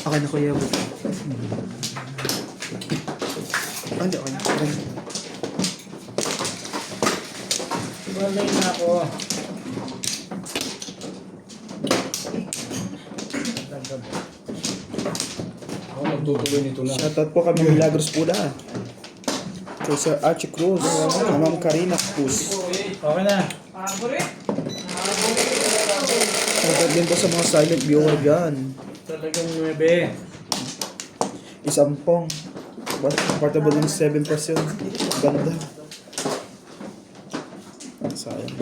Okay na kuya. Ah, hindi, okay na. Okay na. Balay na ako. Ako nagtutuloy nito na. Shoutout po kami Milagros Puda. Kay Sir Archie Cruz. Kay Ma'am Karina Cruz. Okay na. Shoutout din po sa mga silent viewer dyan. Talagang 9. Isampong. Portable ng 7%. Ganda. Sayang.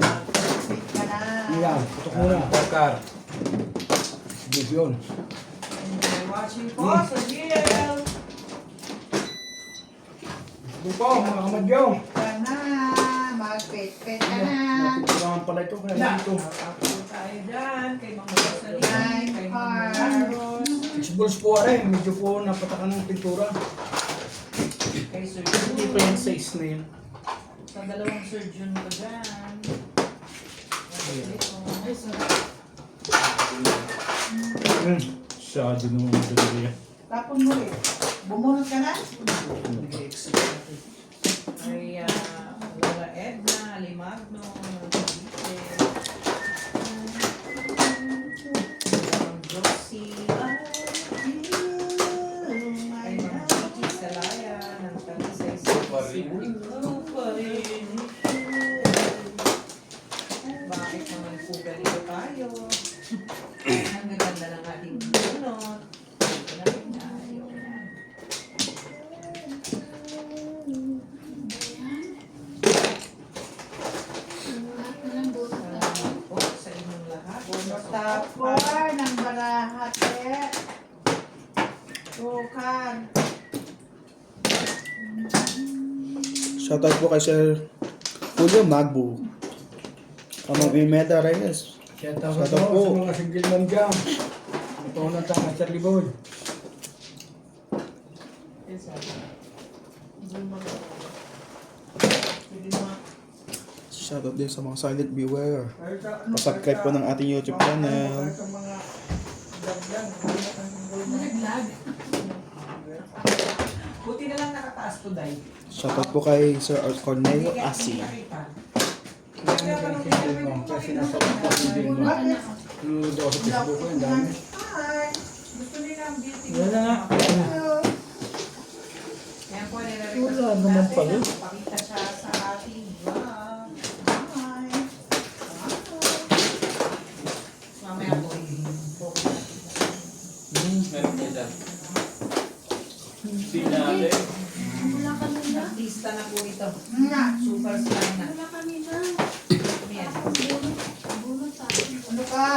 Iya, tutok muna. Bakar. Vision. Watching po sa GL. Sige po, mga kamadyong. Ka na, magpit-pit ka na. Natutulungan pala ito. Kaya ito. Ako tayo dyan, kay Mga Rosalyn, kay Mga Car. Carlos, Exballs po rin. Medyo po napatakan ng pintura. kay Sir Hindi pa Jun. yung size na yun. Sa dalawang Sir Jun ko dyan. Ay, sir. Sado naman ito nila. Tapon mo rin. Bumunot ka na? Ay, Lola Edna, Alimagno, Josie, ay mga Kiki Salaya, ng Talisay Cebu. Bakit naman po ganito tayo? Ang ganda ng ating bunot. Ito na rin tayo. Salamat po sa inyong lahat. Tapor ng barahate. Tukan. Shoutout po kay Sir Julio Magbu. Kamang Imeda Reyes. Kaya Shoutout tapos po. sa mga single man dyan. Ito na tanga Charlie Boy. Shoutout din sa mga silent viewer. Pasubscribe po ng ating YouTube channel. Buti na lang nakataas to, Day. Shoutout po kay Sir Cornelio Hindi Asi. nakita. Kaya naman single mo. Kaya sinasabi ko single mo. Nanonood ako sa Facebook ko. Ang dami. Hi! Gusto nila ang beauty. Wala nga. Yan po, nire-request Wala po naman natin pala. na Pakita siya sa ating vlog. Hi! Mamaya po, i-focus natin. Meron niya dyan. Sinali. Artista na po ito. Nga. Superstar na. Yan. Ano ka?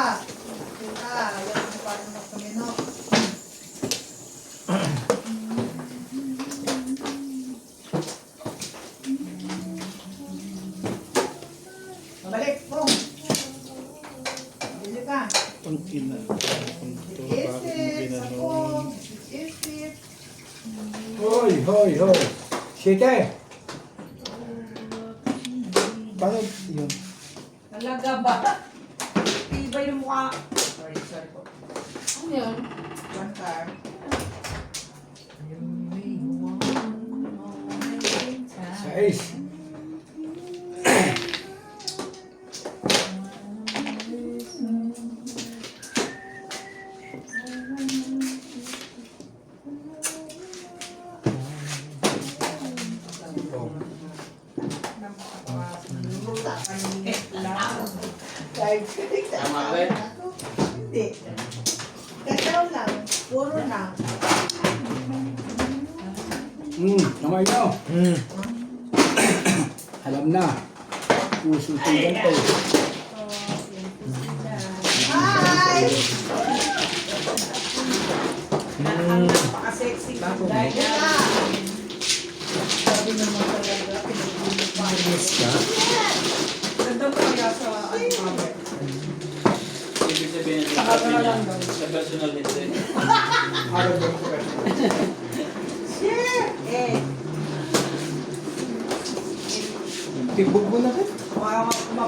Tuka. Ayaw mo pa rin magkamino. Mabalik. Pong. Bili ka. Ang ina. Isip. Sapong. Isip. Hoy, hoy, hoy. Site. Paano yun? Talaga ba? Iba yung mukha. Sorry, sorry po. Ano yun? One car. Sa Ace. Kahit kitik sa Tama ba akin yun? ako. Hindi. Kakaw lang. Puro na. Kamay nyo. Alam na. Puso tinggal to. Hi! Ang napaka-sexy ko. Dahil Sabi naman talaga, pinagulog pa. ganda mo kaya sa ano kami. Ibig sabihin natin Sa camera lang daw. sa personal hindi. Araw ba ko kasi? Eh, Tibog mo na rin.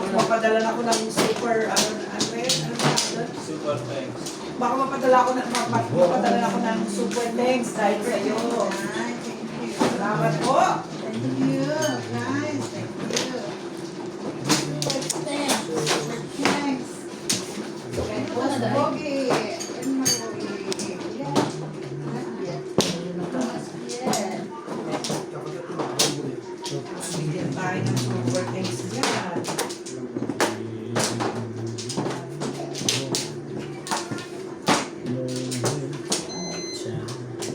mapadala na ako ng super, ano ba yun? Ano ba yun? Super thanks. Baka mapadala ako ng super thanks dahil sa iyo. Salamat po. Thank you, guys. Thank you. Thanks. Mas Bogi. And my Bogi. Yeah. Not yet. Yeah. Bigyan tayo ng super thanks dyan.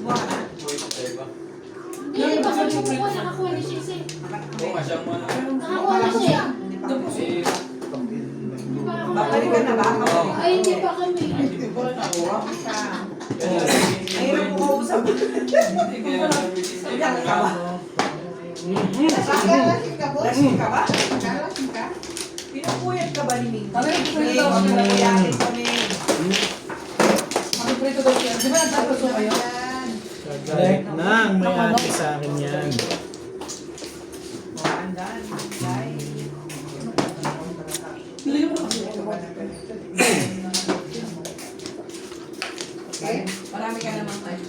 Wala. Wait, tayo ba? Hindi, baka nakakuha, nakakuha na siya kasi. Oo nga siyang mga... Nakakuha na siya. Eh, Babalik ka na ba? Ay, hindi pa kami. hindi ko pala nakuha. Kaya, Mahirap mo kausap. hindi kaya na-receive Iyak ka ba? Nakalasing ka, boss? Lasing ka ba? Nakalasing ka? Pinupuyat ka ba ni Ming? Talagang Ming, pinupuyat daw siya. pinapuyatin kami. Makiprito daw siya. Di ba nagtapos mo kayo? Yan. Correct nang may ate sa akin yan. Andaan, guys. Liyo mo kasi. Okay? Marami ka namang ano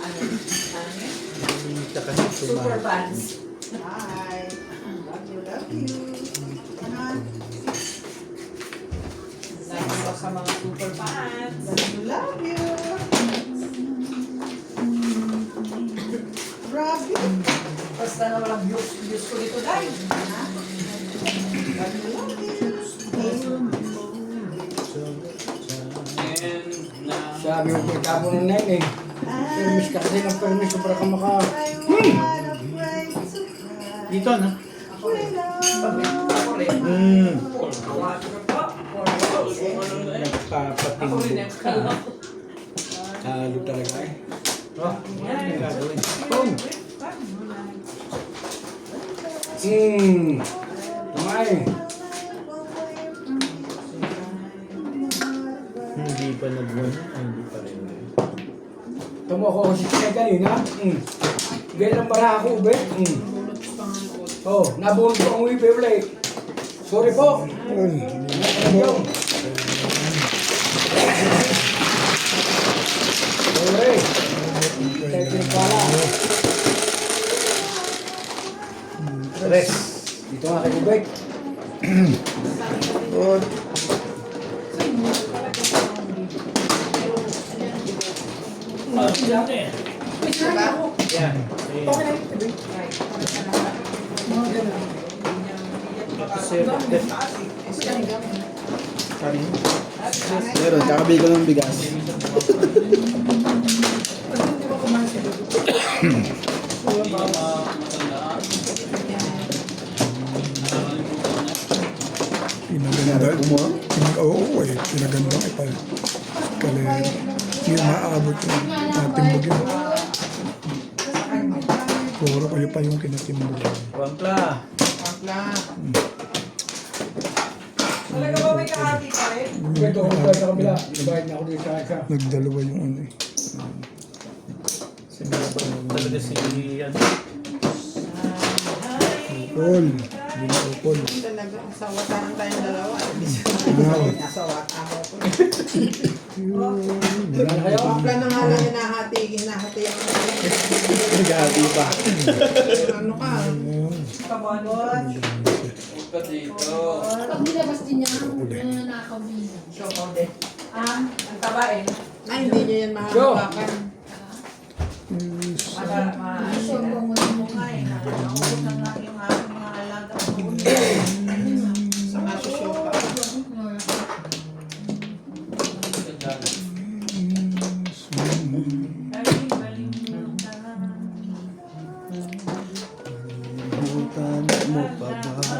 Tsaka super fans. Bye. Love you, love you. Ano? Salamat po sa mga super fans. Love you, love you. Grabe. Basta na walang views ko dito, guys. Love you, love you. And na... Sabi ko kita mo na eh. Permis ka kasi ng permis para ka maka... I wanna pray to cry. Dito na. Ako rin. Water po. Ako rin Nagpapatingin. Talo talaga eh. Oh, ano gagawin? Boom! Tumay. Hindi pa nag-1. Hindi pa rin. Tumoko ko si Tia kanina. Ganyan para ako, ube. Oh, nabunod ko ang wifi ulit. Sorry po. Sorry. Technic pala. Tres. Dito nga kay Ubek. Good. Yan. Kanin. Meron, kakabi ko ng bigas. Hindi ka matandaan. Nakakalimutan na. Pinaganda. Oo, pinagandang ipal. Kaler. Hindi maabot yung natimbog yun. Puro kayo pa yung kinatimbog. Wampla. Talaga ba may kahati pa rin? Ito ako tayo sa kabila. Ibayad na ako dito sa isa. Nagdalawa yung ano eh. Talaga si ano. Upol. Hindi na upol. Talaga, sa watahan tayong dalawa. Now, Nasa wata ako. Wala na kayo. Wapla na nga lang yung nahati ang Naghahati pa. ano ka? Kabon. Huwag ka dito. Pag nilabas din niya, nakakabili. So, konde. Ang taba eh. Ay, hindi nyo yan mahahawakan. So, bumuli mo nga eh. Nakakabot na nga yung aking mga alaga. Sa kasusyoka. Bukan mo pa ba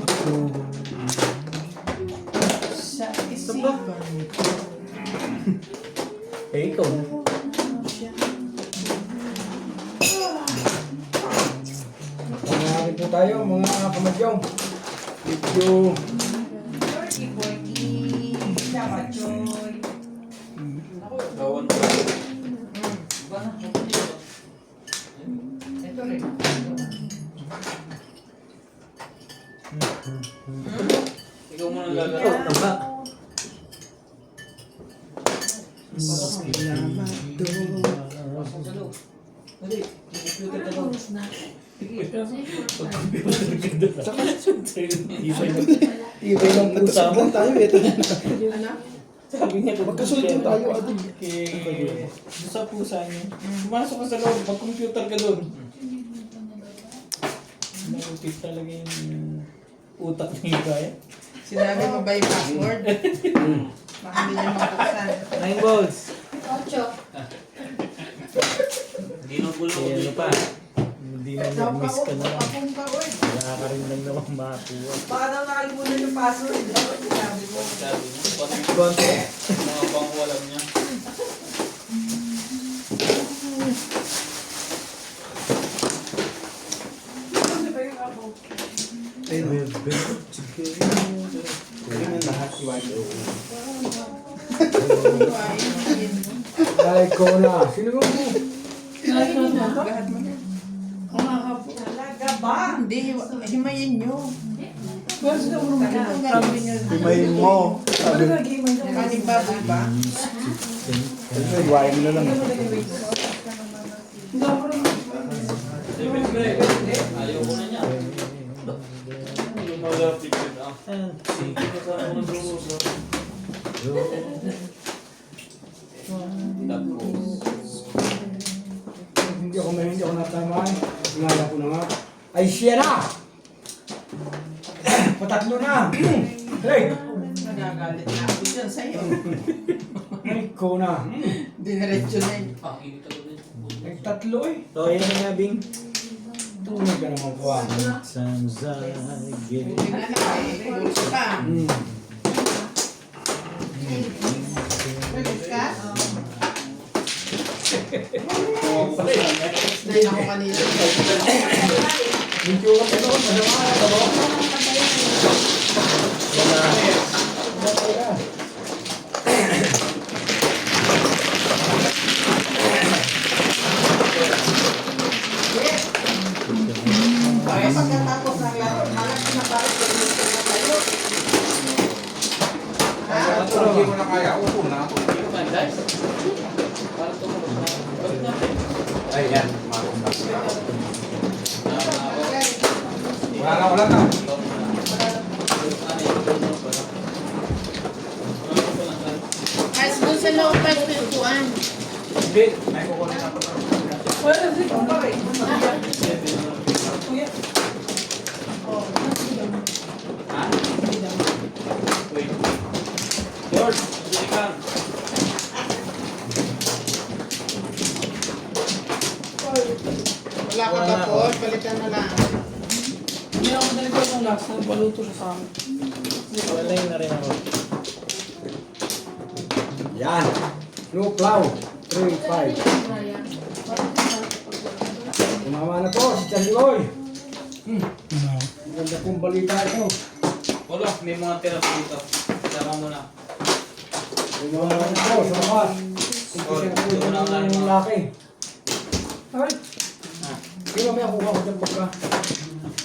ako? Sa isipan. Eh, ikaw. Pangarin po tayo mga kamadyong. Thank you. Porky, Chamachoy. Gawan mo. Ito rin. Ikaw muna lalaro. Tamba. Ito Dali, computer ka doon. Ibay ng pusa mo tayo eh. Ano? Sabi niya, magkasunod tayo. Doon sa pusa niya. Pumasok ka sa loob, mag-computer ka doon. Nakupit talaga yung utak ni Ibay. Sinabi mo ba yung password? Baka hindi niya mabuksan. 9 volts. Ocho. Hindi nang gulo ko pa. Hindi na nag-miss ka na lang. Wala ka rin lang naman makakuha. Baka daw nakalimutan yung password. Dapat sinabi mo. Sabi mo, konti. Mga pangwalam niya. Ay, ko na. Sino mo? Lahat mo na. Talaga ba? Hindi, himayin nyo. Himayin mo. Kaning baboy ba? Iwain mo na lang. Ayaw ko na niya. Yung malapit yun ah. Sige ka sa mga druso. Hindi ako natamaan. Tingala ko na nga. Ay, siya na! Patatlo na! Hey! Nagagalit na ako dyan sa'yo. Ay, ko na. Diniretso na yun. Ah, hindi ka doon. Ay, tatlo eh. So, yan nga, Bing. Tunay ka naman po. Hindi na nakaipuso pa. Relis ka? Snain ako kanina. Medyo ka ito. Masama ka ba? Kaya pagkatapos ng laro, halat na parang tuloy na tayo. Hindi mo na kaya, upo na ako. Hindi ko man, guys. Parang tumulog na. Balik natin. Ay, yan. Marunong na. Wala na. Ay, doon sa loob pa pintuan. Hindi. Ay, kukunin ako. George, bili ka. Wala ka ba po? Balikan na lang. Hindi ako nalito ng last. Nagpaluto siya sa amin. Wala yun na rin ako. Yan. No plow. 3-5. Tumama na po si Charlie Boy. Ganda kong balita ito. Wala, may mga tira dito. Sama mo na. Tumama na po sa wakas. Umpisa na po yung laki. Ay. Sino may kuha ko dyan pagka?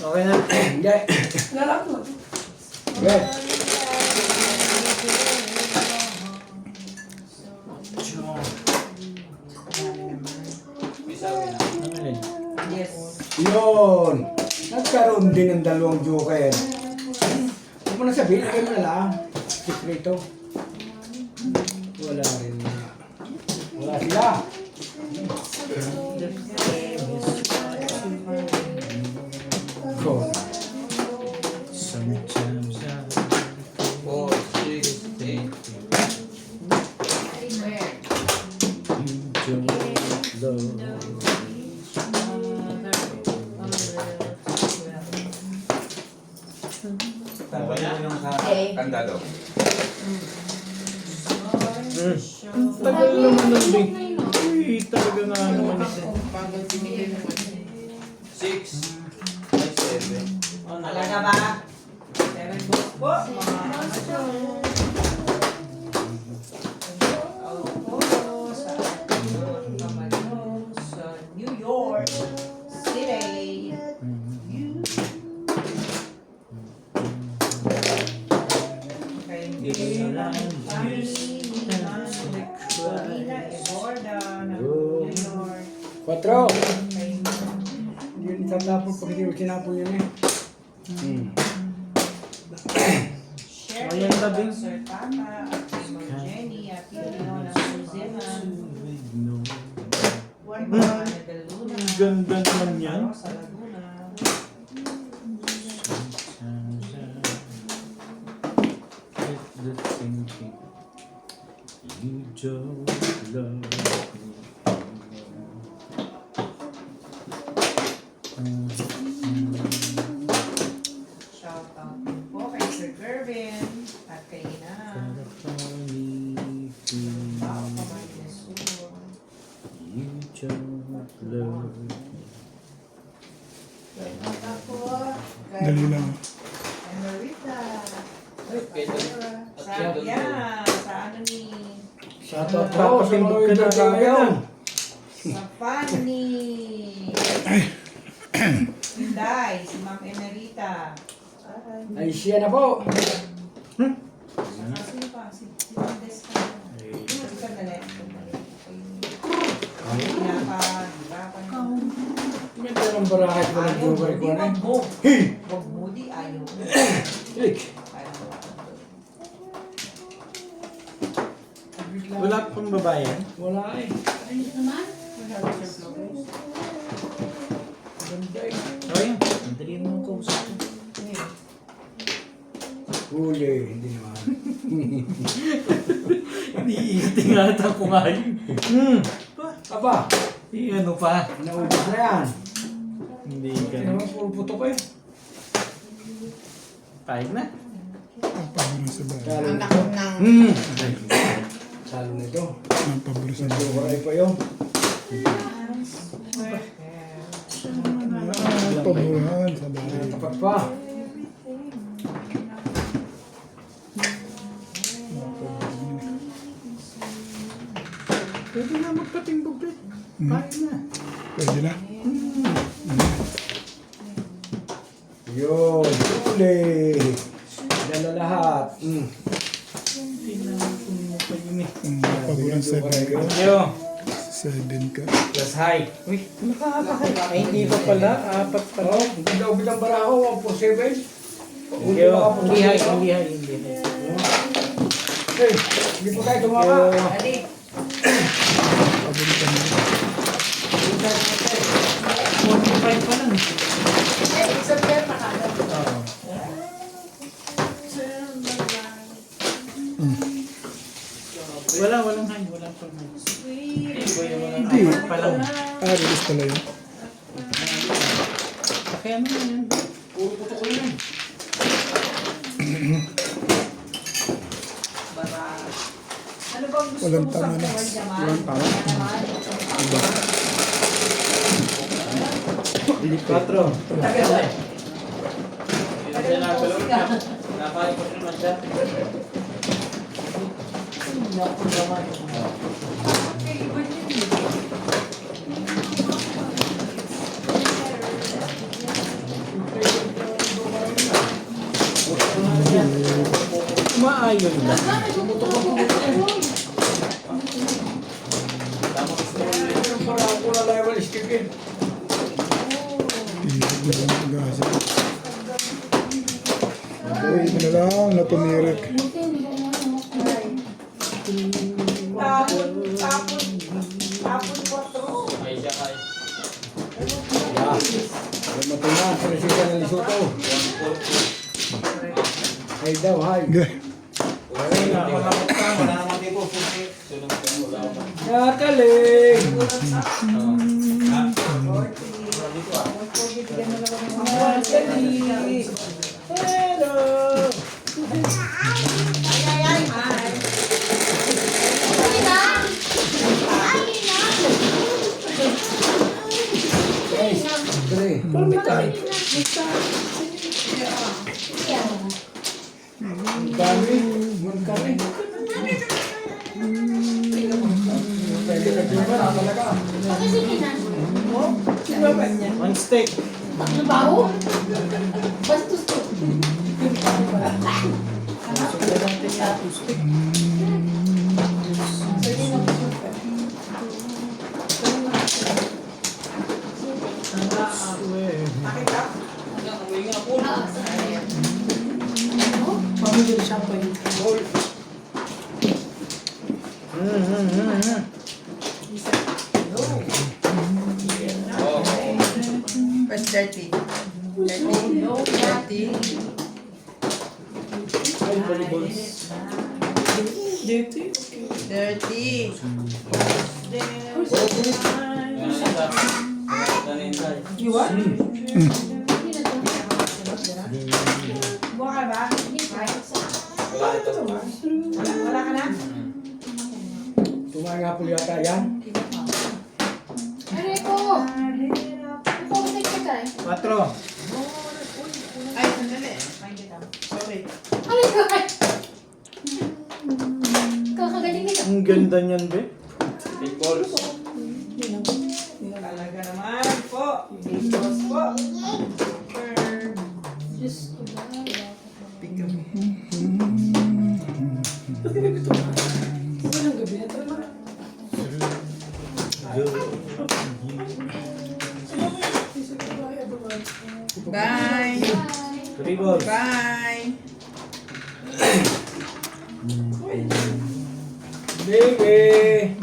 Okay na. Hindi. Lalaki mo. Okay. Bisawin na. Ano yun? Yes. Yun. Nagkaroon din ng dalawang joker. Huwag mo na sabihin, lagay mo na lang. Sekreto. Wala rin na. Wala sila. Go. Sometimes I 4, 6, 8. You don't love. Tayo yung sa kandado. Tagal naman ng big. Uy, talaga nga naman ito. Bago tumigil naman. 6, 7. Talaga ba? 7 books po. Mga amasyon. Sa New York City. Kay Paris, Manila, Florida, New York. 4. Hindi yun isang tapon pag hindi mo sinapon yun eh. Shirley, Sir Tata, at kay Ma'am Jenny, at kay Leona Suzema. One Kay more. Ana de Luna. Ganda naman yan. Rosa Laguna. You don't love Shout out din po kay Sir Gervin at kay Ina. Bao Kamay de Sur. You don't love Ako. Dali lang. Emerita. Sa, yeah, sa ano ni Shout out po sa mga ibigay ngayon. sa Fanny. Inday, si Ma'am Emerita. Ay siya na po. Sino pa? Si Ma'am Desca. Sandali. Pinapahirapan ko. Ito ng barakat ko ng Ayaw, Joker ko di na. wag mo. Hey! Wag mo, di ayaw. Click. Ayaw mo. Wala pang babae yan? Wala eh. Ayos naman. Ganda eh. Oh, yan. Madali naman ko sa akin. Huli, hindi naman. Tingatan ko nga yun. Aba, Ano pa? naubos na yan. Hindi Hindi ka. naman puro putok eh. Pahig na. Ang paboro sa bahay. Salo Ang nito. laki ng... Salo nito. Ang paboro sa bahay. Joker pa yun. Ang paboran sa bahay. Tapat pa. Pwede na magpatimbog rin. Pahig na. Pwede na. Yun, huli. Dala lahat. Tingnan ko pa yun eh. Ang paboran sa bahay. Yo. 7 ka. Plus high. Uy, nakakakay. Ay, hindi pa pala. Apat pa Oh, rin. hindi daw bilang barako, 147. Yo. Hindi high, hindi high, hindi high. Hey, hindi po tayo tumama. Ali, Paboro ka na. 45 pa lang. Eh, isang pair pa kada. Oo. Walang high, walang pang high. Hindi. Apat pa lang. Release pala yun. Kaya ano yan? Puro putok ko yun. bara. Ano bang gusto Walang mo sa tama na. Kuwan, Jamal? Walang tama. Patro. Tagal na. Tagal na ako lang. Nakain ko naman siya. Naku naman. Okay, iba yun eh. Umaayon na. Yung barako na level stick eh. Hindi ko lang pag-asa. Uy, ano lang, natumirik. Tapon 4. Ay, siya kay. Yeah. Alam mo ito na, presita ng Lesotho. Hay daw, hay. Sige. Ay, nakalakot ka. Wala naman dito. Sunod ka mo. Wala naman. Nakaling! Tre. Parang may tayo. Dami. Magkari. Pwede ka din ba? Talaga. One steak. Ano ba ako? Bastos to. Hindi na champagne. First 30. 30. Dirty. 30. You what? Buka ka ba? Wala ka na? Tumayo nga po yata yan. Enrico! Pupunta ka tayo. 4. Ay, sandali. Sorry. Ano ka? Kakagaling nila. Ang ganda niyan, be. Big balls. Talaga naman po. Big boss po. Diyos ko ba? Walang gabi na tama. Bye. Tribbles. Bye. Baby!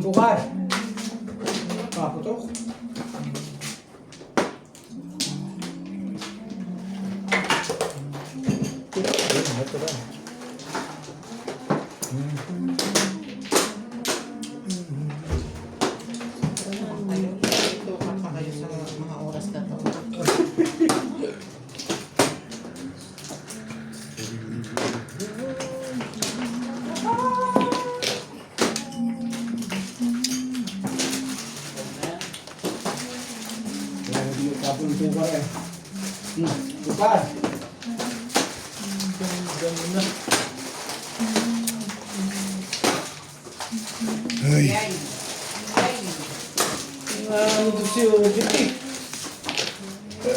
Bukar. Paputok. Ito pa kayo sa mga oras na to. Tapos bukar eh. Bukar. Ay, Yay. Ano to si Ojit eh.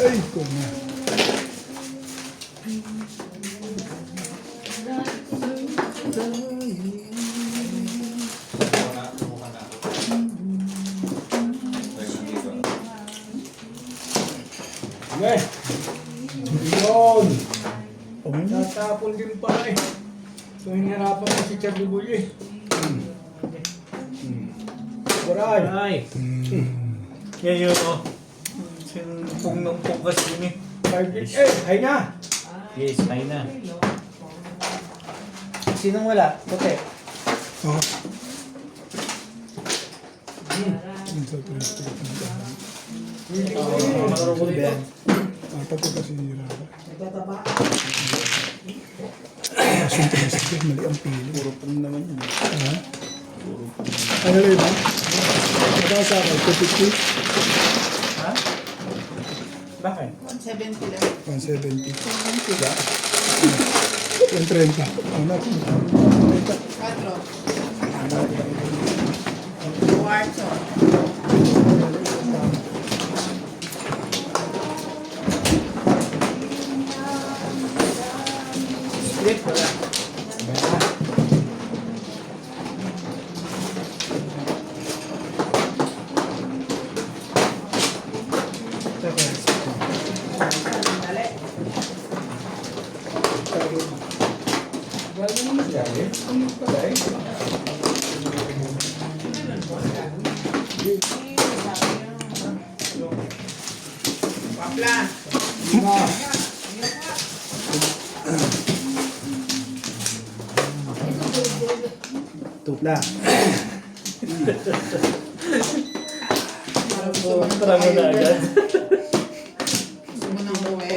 ay, kuma. Okay. Yun. Oh, Tatapon din pala eh. So hinarapan na si Charlie Boy eh. Waray. Ay. Yan yun, oh. Sinupong ng pukas yun eh. 5 eh, ay na. Yes, ay na. Sinong wala? Puti. oh. Ang sa tulis ko. Marunong ko dito. Apat ko kasi nila. Asun ka na sige, mali ang pili. Puro pong naman yun. Ha? Ano lang ba? Magkano sa akin? 250? Ha? Bakit? 170 lang. 170. Diba? 130. Ano na? 4. Cuarto. Split wala. Sandali. Galing mo siya eh. Ano pala eh? Papla. Lima. Tupla. Tara mo na agad. Gusto mo nang uwi?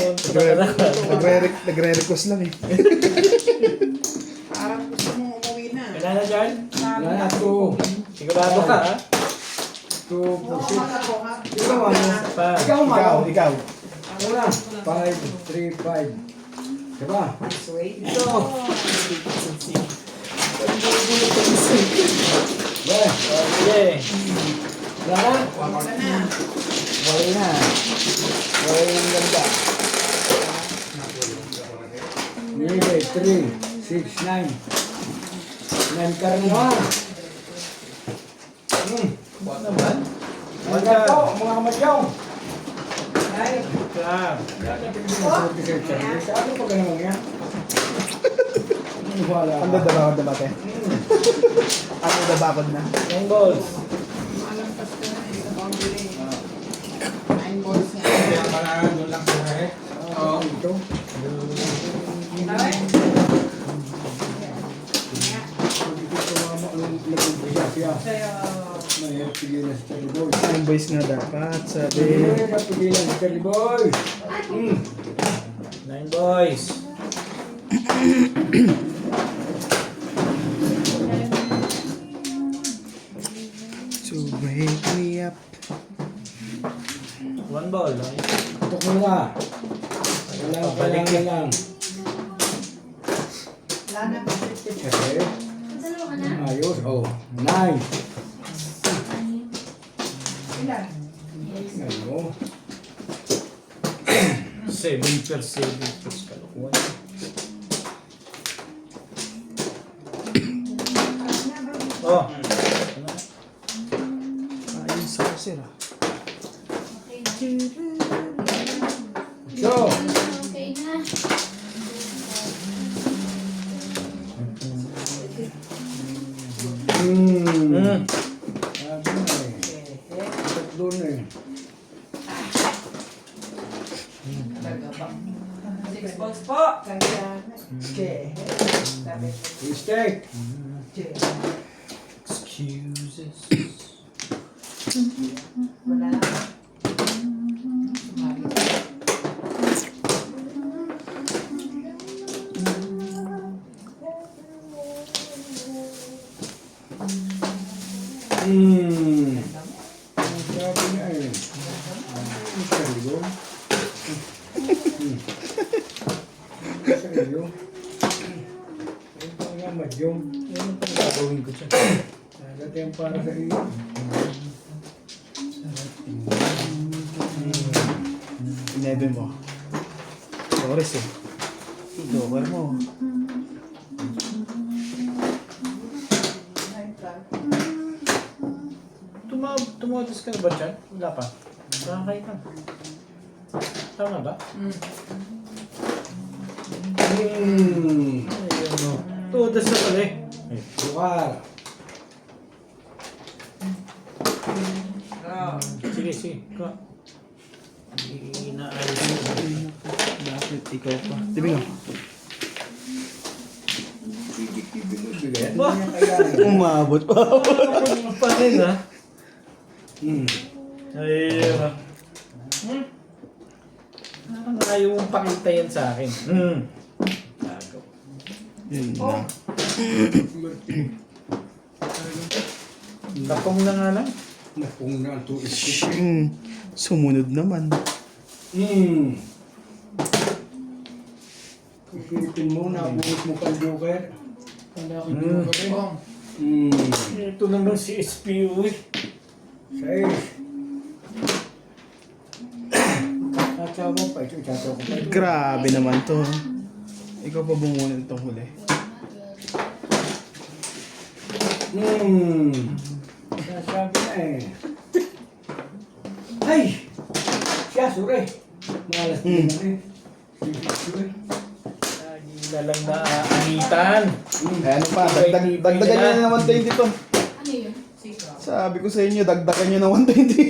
Nagre-request lang eh. Parang gusto mo umuwi na. Kailan na dyan? Wala na to. Sigurado ka, ha? To pusit. Ha? Ikaw ano? Pa. Ikaw malo. Ikaw. Ano na? 5, 3, 5. Diba? Wait. Ito. Well, Sige. Wala na? Wala na. Wala na. Wala yung ganda. 3, 6, 9. 9 ka rin naman. Buwan naman. Wala po, mga kamadyong. Ay, Ano pa ganun yan? Wala. Ang dadabakod na ba, te? Ang dadabakod na. Yung balls. Malampas ka na sa boundary. 9 balls na. Kaya pala doon lang sila eh. Oo. Ito. ay. Kaya, Mahirap pigilan si Charlie Boy. Ang boys nga dapat, sabi. Mahirap pigilan si Charlie Boy. 9 boys. So wake me up. 1 ball. Tok mo na. Wala Balik ka lang. wala na pa. Okay. Ayos. Oh, 9. Ilan? Ano? 7 per 7 plus kalukuhan. Oh. Ayun sa sir. So, Okay na. Mm. sabi na eh. Doon eh. Talaga ba? 6 balls po. Mistake. Excuses. Wala na. Ang sabi niya eh. Ang sarilo. Ang sarilo. Ang pangamad yung. Yan ang gagawin ko dyan. Dati ang para sa iyo. Inebe mo. Flores eh. Idover mo. Tumatis ka na ba dyan? Wala pa. Nakakay ka. Tama ba? Hmm. Ayun o. Tudas na pala eh. Lugar. Sige, sige. Ka. Inaayos mo. Bakit ikaw pa? Tibi nga. Bigyan Ba? niya kaya. Umabot pa. Pa rin ha. Ayun ha. Parang ayaw mong pakita yan sa akin. Gago. Yun na. Tapong na nga lang. Napong na ang tuis. Sumunod naman. Isipin mo na buhos mo pang joker. Kala ko yung kape. Ito naman si SPU eh. 6. Tatsawa pa ito. Tatsawa ko pa ito. Grabe naman to. Ikaw pa bumunod itong huli. Sasabi na eh. Ay! Siya, sure. Malas din na eh. Sure. Lagi na lang naaanitan. Eh ano pa, dagdagan nyo na ng 120 to. Ano yun? Sabi ko sa inyo, dagdagan nyo ng 120.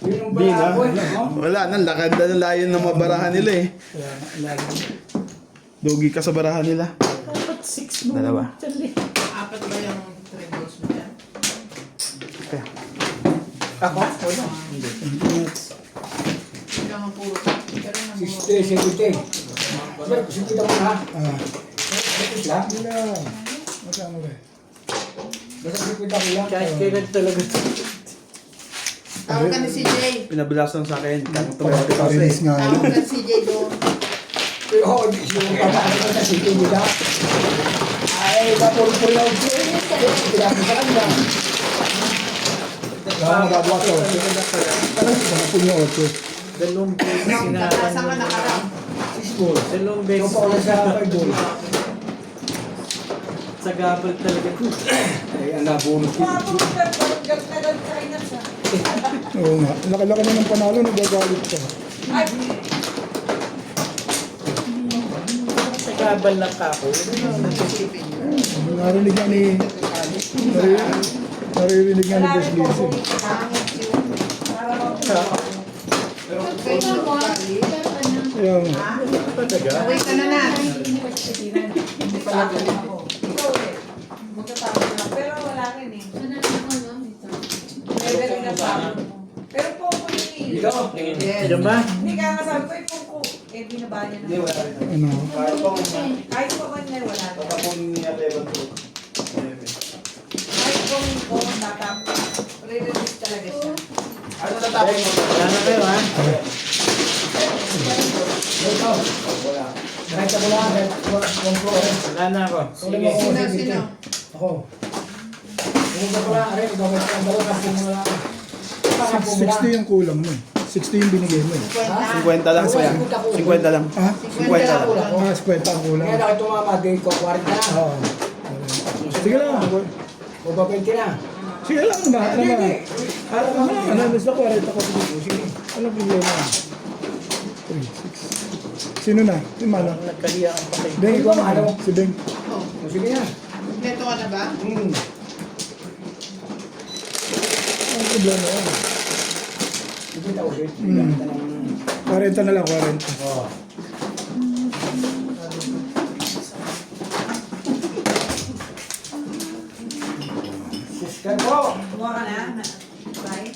Yun ang Di na. bala ko eh. no? Wala na, lakad na ng layo ng mabarahan nila eh. Dugi ka sa barahan nila. Dapat 6 mo. Dalawa. Charlie. Apat ba yung 3 balls mo dyan? Kaya, Ako? Wala. Hindi. Hindi lang ang puro. Pero nang 60, 70. Sir, kusipin ako na. Ito siya. Magkano ba? Basta kusipin ako lang. Kahit kailan talaga. Tawag ka ni CJ. pinabilas lang sa akin. Parinis nga Tawag yun. ka ni CJ doon. Pero ako, yung papakita sa sito nila. Ay, papuro-puro ako. Pinapit sa kanya. Kaya magawa ko. Talagang ito na po niya 8. Dalawang beses sinapan Nasa mo ka na. nakarang. 6 ball. Dalawang Ito beses pa ulit sa 5 ball. sa gabal talaga. Ay, ang nabunod ko. Oo nga. Laki-laki na ng panalo, nagagalit ka. Sa gabal ng kako. Narinig nga ni... Naririnig nga ni Boss Lindsay. Pangit yun. Kaya nga. Away ka na na. Pero wala rin eh. Level na pa. Pero pongko yun eh. Dito. Diyan ba? Hindi kaya nga sabi ko yung pongko. Eh, binaba niya na. Hindi, wala rin. Ano? Kahit pa man niya, wala na. Tapos niya level 2. Kahit kung ko, tatap. Re-release talaga siya. Ano natapos mo? Wala na kayo ha? Dito. Wala. Kahit ako lang, kahit kompro. Wala na ako. Sige. Sino? Ako. Pumunta ko lang, aray, gagawin ko ang dalawa kasi wala. 60 yung kulang mo. 60 yung binigay mo. 50 lang siya. 50 lang. Ha? 50 lang. Ah, 50 ang kulang. Kaya nakita tumama, gawin ko 40 na. Oo. Sige lang. O ba 20 na? Sige lang. Lahat naman. Ano, basta 40 ko. Sige. Ano problema? 3, 6. Sino na? Si Mana? Nagkaliya ang patay. Beng, ikaw na. Si Beng. O sige na. Kompleto ka na ba? Ang problema yan. Hindi na ulit. 40 na lang, 40. Oo. Sister ko! Kumuha ka na. Right?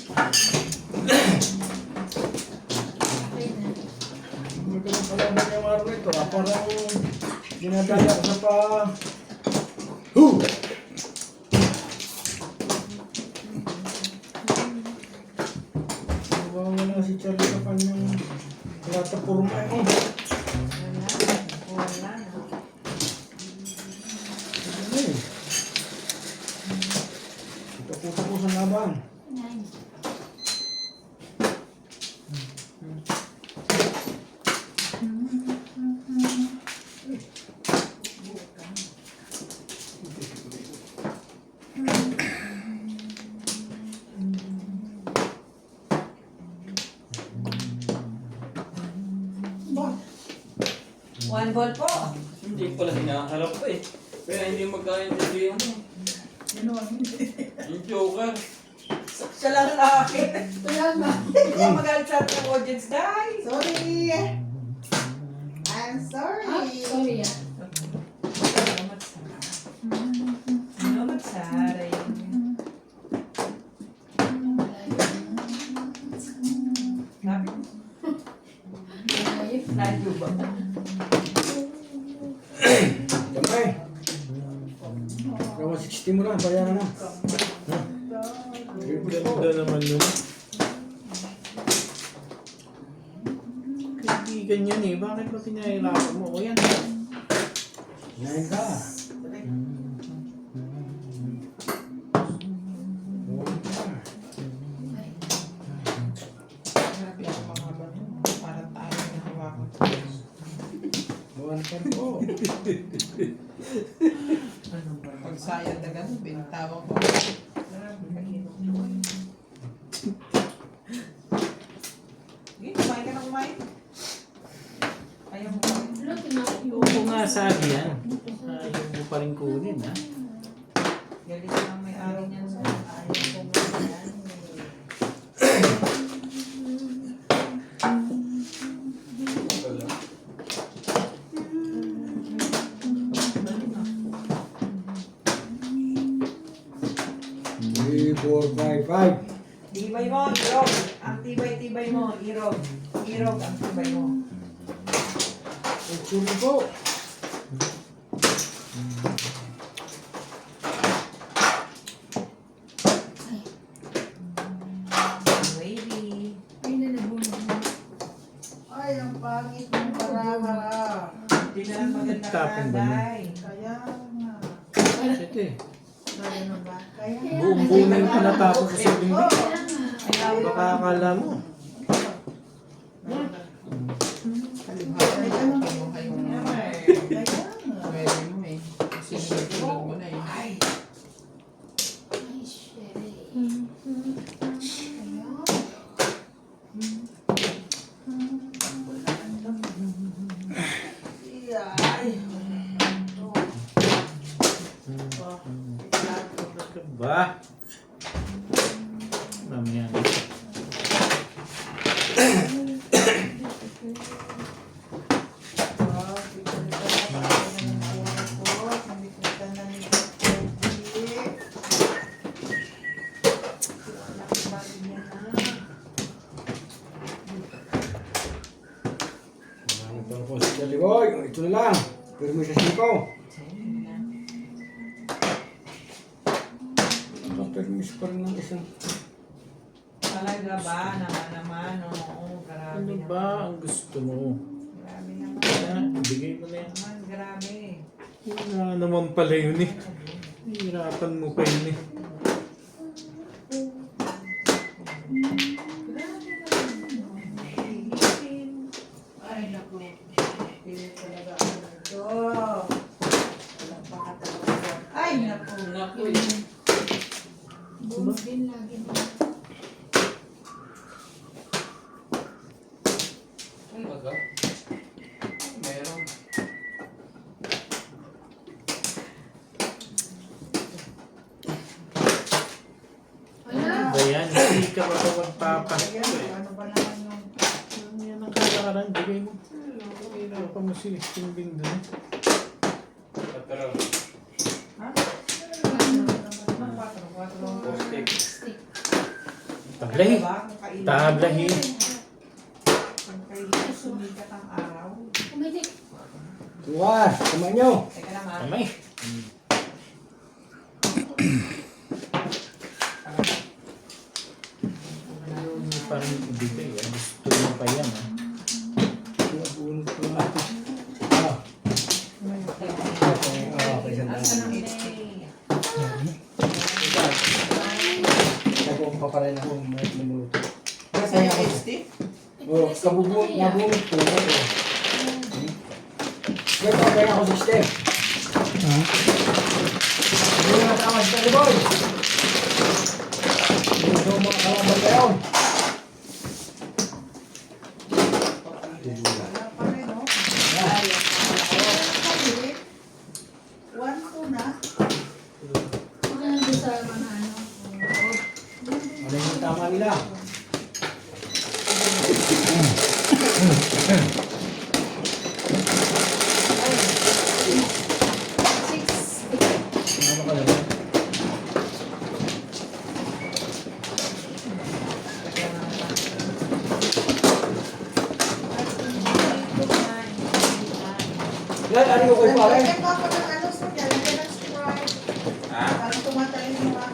Magandang palaban yung araw ito. Parang dinadaya ko sa pa... Wala si Charlie sa kanyang platforma eh. Wala na. Ito po sa laban. One ball po. Hindi pala hinaharap ko eh. Kaya hindi magkaintindihan mo. Yung joker. Siya lang lalaki. Hindi ako magalit sa ating audience, guys. Sorry. I'm sorry. Sorry ah. Salamat sa aray. Layo ba? Damay. Rawa 60 mo lang, bayaran na. Ganda naman nun. Kaibigan yan eh. Bakit ba pinahirapan mo? O yan. Hinahin ka. Grabe ako mga ba? Para tayo na hawakan. Buwan ka po. Pag sayang na ganun, bintawan ko. Sige, kumain ka na kumain. Ayaw mo kumain. Oo nga sabi yan. Ayaw mo pa rin kunin ha. Galit lang may ari niyan sa ayaw ko kumain. Three, four, five, five. Tibay mo, irog. Ang tibay-tibay mo, irog. Irog ang tibay mo. Utsuri po. Baby. Ay, ang pangit ng parang. Hindi na lang maganda ka, Tapon ba nun? day. Kaya nga. Ito eh. Ano ba? Kaya Buong buo na yung pinatapos sa sabing Oo. baka akala mo. Kaya nga. Pwede mo eh. Kasi sinunod mo na eh. Ba? Mamaya na. Ito po si Daliboy. Ito na lang. Pero mo sa siko. Permis pa rin ng isang. Talaga ba? Naman, oo. Grabe Ano naman. ba ang gusto mo? Grabe naman. Bigay mo na yan. Naman, grabe. Wala naman pala yun eh. Hihirapan mo pa yun eh. Ay, naku. Pili talaga ako nito. Walang pakatalaga. Ay, naku. Naku, Buong din lagi mo. ano ba ka? Meron. Ba yan? Hindi ka pa ito magpapa. Ano ba naman yung... Yan ang kalakaran. Bigay mo. Hihirapan mo si Timbing dun eh. Patro. Ha? Stick. Tablahi. Diba? Kung kailan- Tablahi. Kung kailan sumikat ang araw. Tuwa. Sama nyo. Teka lang ha. Kamay. Yung parang ibigay. Gusto mo pa yan ah. Bunot ko natin. Ah. Okay, sandali. Asan ang HP? Nag-uumpa pa rin ako. May minuto. Asan yung HP? Oh, nabunot ko. Ganito ang kaya ako system. Hindi na tama si Daliboy. Hindi daw mga kalaban kayo. Wala pa rin, no? One, two na. Ano yung tama nila? Ano ka naman? Yan, ano yung kay pare? Nagkakit ako ng ano sa dyan. Nagkakit ng Sprite. Parang tumatalim yung mga.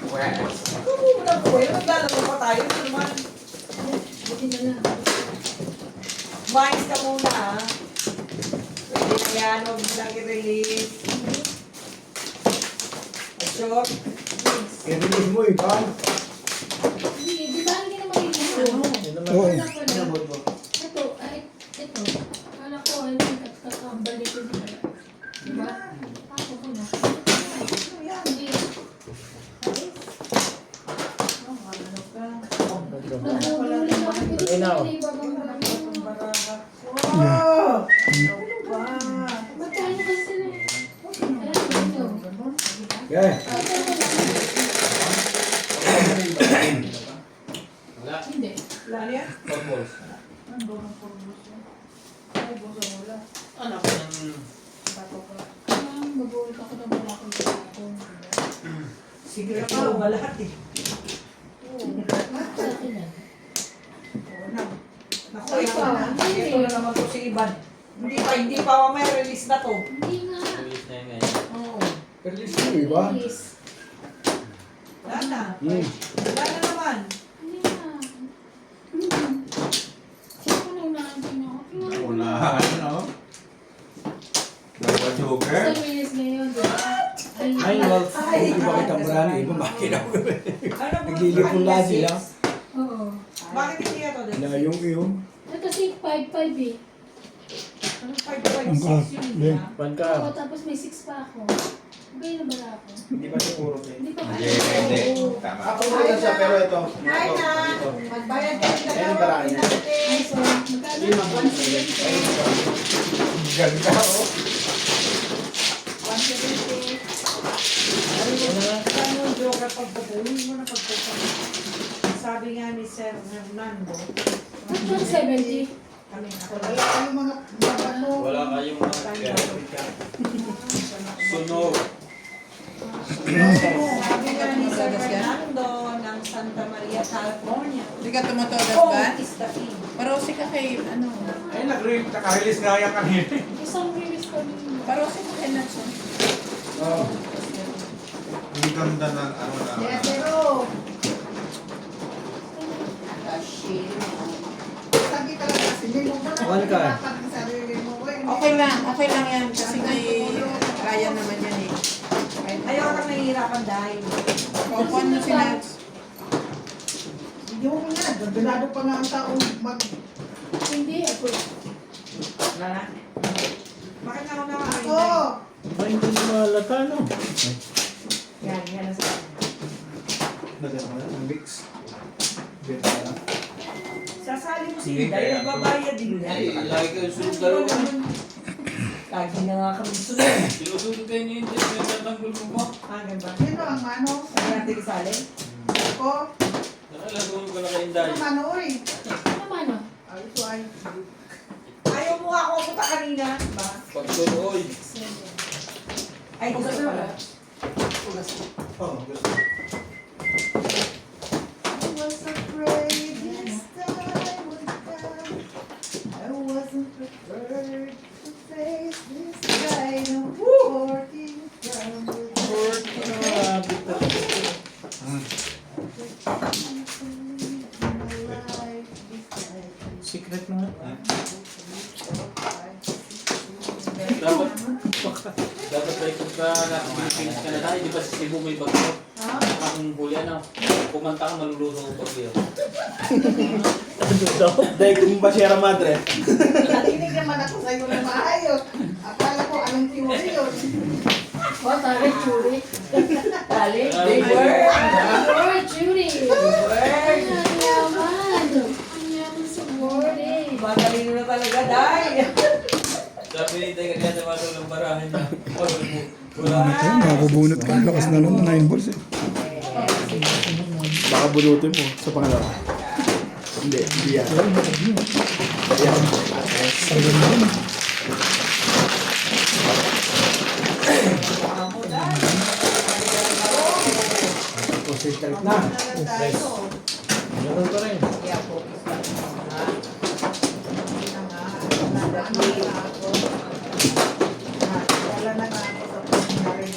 Wala po eh. Maglalaro pa tayo. Ito naman. Mais ka muna ha. Pwede na yan. Huwag mo lang i-release. Short. I-release mo ito. Yun naman. Oo. Ito, ay, ito. Kala ko, ay, kakabalik ko nila. Diba? Ako ko na. Hindi. Nagulong ako. Hindi Ayun na, oh. ibabang mo lang. Wow! Magkano kasi sila? Ayan, ito. Yeah. Wala. Hindi. Wala niya? Four balls. Anak ko ng... Mag-ulit ako na wala akong gagawin. Sige na pa. Wala lahat eh. Sa akin yan. Naku, ito na naman to si Ivan. Hindi pa mamaya release na to. Hindi nga. Release na yun ngayon. Oo. I-release mo iba. Please. Wala na. Hmm. Wala na naman. Hindi nga. Sino ko na unahan din ako? Unahan, no? sana eh, kumakin ako. Ano mo? Naglilipon lang sila. Oo. Bakit hindi ito? Layong yun. Eh, kasi 5-5 eh. Ano 5 Ang ka. Hindi. Pan ka. Oo, tapos may 6 pa ako. Okay na ba ako? Hindi ba siguro, te? Hindi pa Hindi, hindi. Oo. Tama. Ako muna siya, pero ito. Hi na! Magbayad ka rin Ayun ang baraan niya. Ay, so, magkano? 170. Ganda, oh. 170. Ano yung joke at pagpupunin mo na pagpupunin? Sabi nga ni Sir Hernando, Ba't 170? kami ako Wala lang. kayong mga babato. Wala kayong mga sunog. Sabi nga ni Sir Fernando ng Santa Maria, California. Hindi ka tumatodas Oh, ba? is the king. Parosi ka kay, ano, Ay, naka-release nga yan kanina. Isang release pa rin. parosi ka kay Natson. Oo. Ang ganda ng ano na. Yes, pero... Sabi talaga kasi, hindi mo ba Wala ka. nakakita ng sarili mo? Okay lang yan. Kasi kay Ryan naman yan eh. Ayaw kang nahihirapan dahil. Kaupuan mo si Nats. Hindi mo nga, gandulado pa nga ang taong mag... Hindi, ako. Wala na. Bakit na ako nakakain? Ako! Ba, hindi mo malata, no? Yan, yan na sa Lagyan mo na ng mix. Benta na. Sasali mo si Sige, Inday, kaya nagbabayad din yan. lagi kayo sunod dalawa. Lagi na nga kami sunod. Sinusunod kayo ni Inday, may tatanggol mo ba? Ah, ganun ba? Sino ang ano? Sabi natin isali? Ako? Nakalasunod ka na kay Inday. Ano mano eh? Ano man ah? Ay, ito ay... Ayaw mo nga ako punta kanina. Ba? Pagsunoy. Ay, gusto ko pala. Oh, gusto. I was afraid this time would come. I wasn't prepared to face this kind of working from Secret na nga. Dapat, dapat tayo kung ka na Pilipinas ka na tayo, di ba sa Cebu may bagyo? Akong huli ano, kumanta ka, maluluto ko bagyo. Dahil kung ba Sierra Madre? Natinig naman ako sa'yo na maayos. Akala ko anong theory yun. Oh, tari, Judy. Tali? Big word! Word, Judy. Word! Ang yaman. Ang yaman sa word eh. Magaling na talaga, Day! Sabi ni Inday, kaya naman ng barahan niya. Wala. Ayun, makakabunot ka. Lakas na nun, 9 balls eh. Baka bunutin mo sa pangalawa. Hindi, hindi yan. Yan. Ang ganda yun. Ako, Day! Concentrate na. Ganun pa rin. Kaya focus lang ako, ha? Wala na nga ako sa pagkarin.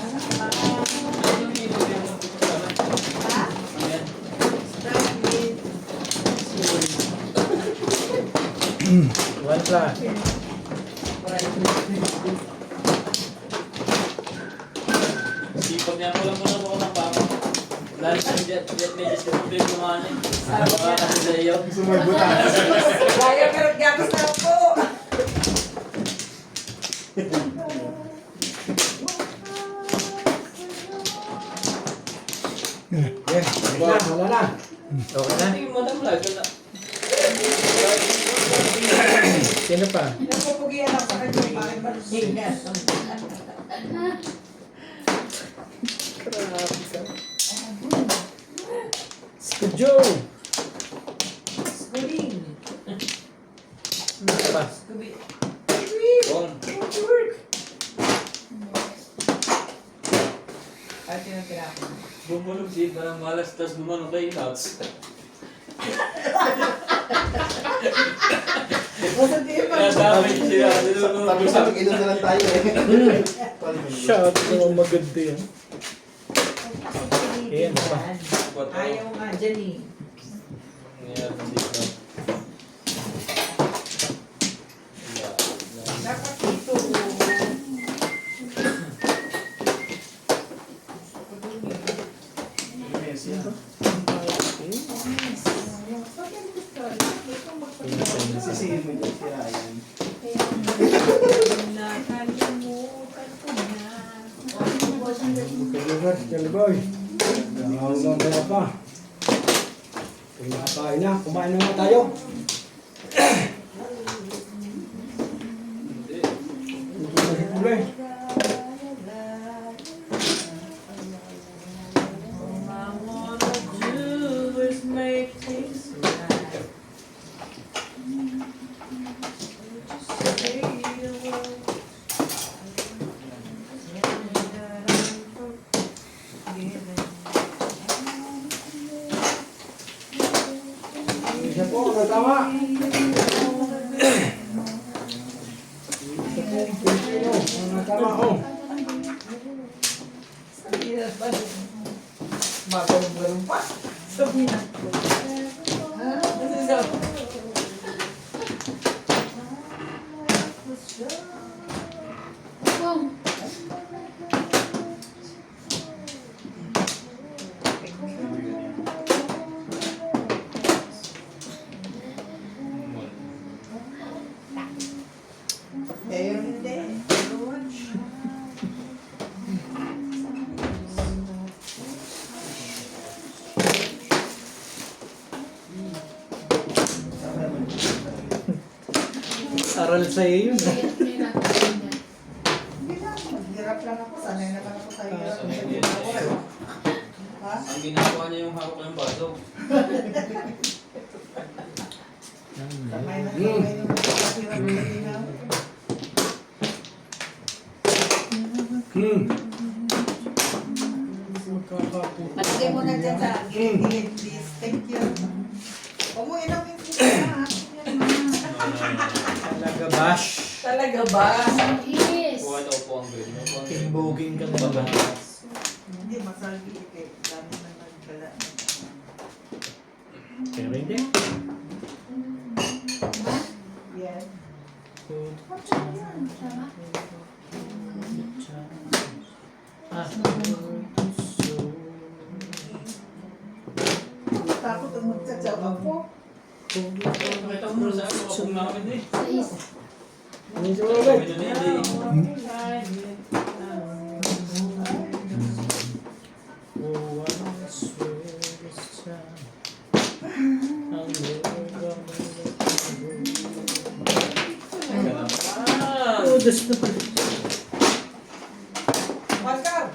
Ano yung ilagay mo dito sa amin? Ano yan? One plus. Sipag niya ko lang muna ako ng pako. Lalo sa jet medyo sa problema kumain. Baka kasi sa iyo. Kaya pero gatos na ako! Yes, wala na. Okay na. Hindi mo madam lagi na. Sino pa? Napupugian ako sa kanya, bakit ba sigas? Joe! Scooting! Sino pa? Scooby! Bon. Ay, tinatira ko. Bumulog si parang malas tas gumano kay nuts. Kaya sabi siya. Sabi sa akin, ilan na lang tayo eh. Shout out naman maganda yan. Ayan pa. Ayaw nga dyan eh. Nangyayari dito. Joker, Charlie Boy. Nakaulang kaya pa. Kumakain na. Kumain na nga tayo. Ito na si Kulay. Isa po, natama. Isa po, Pilipino. Natama ko. Mapag-ganun pa. Sabi na. Wow. Ayun hindi. Aral sa'yo yun. May natin yan. Hindi lang, maghirap lang ako. Sanay naman ako sa hirap. Sanay din ako. Ha? Ang ginagawa niya yung hawak ng baso. Sanay na sanay naman ako sa hirap na hirap. Palagay mo na dyan sa gilid, please. Thank you. Huwag mo ilawin please na. Talaga bash. Talaga ba? Yes. Kuha daw po ang grade. Timbogin ka na ba? Hindi, masagi. Eh, dami na nagkala. Pero hindi. Yan. Tama? Takot ang magtsatsawa ko. Nakita mo sa akin, kapag namin eh. Sais. Ano si Kulay? Kami na eh. Oh, that's the Pascal!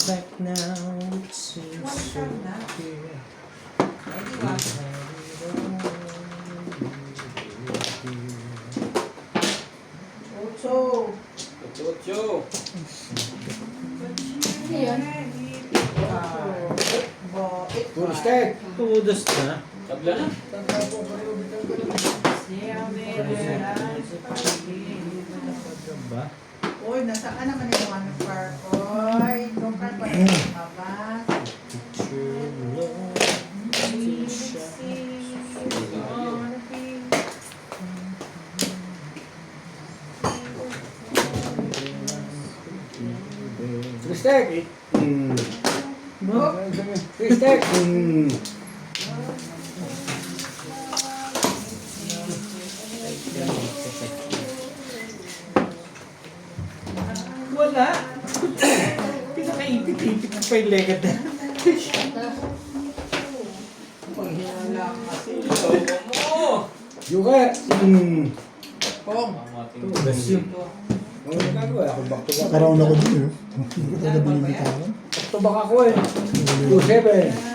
back now. It seems so clear. Ocho. Ocho. Ano yun? Full stack. Tudos na. Tabla na. Ba? Uy, nasaan naman yung one par? Uy, doon ka pa rin mabas. Full stack. Full stack. Wala. Pinakaipit-ipit ko pa yung legad na. Ikaw mo. Joker. Tudos yun. Ano nagagawa? Ako back to back. Nakaroon ako dun eh. Hindi ko talaga binimitawan. Back to back ako eh. 2-7.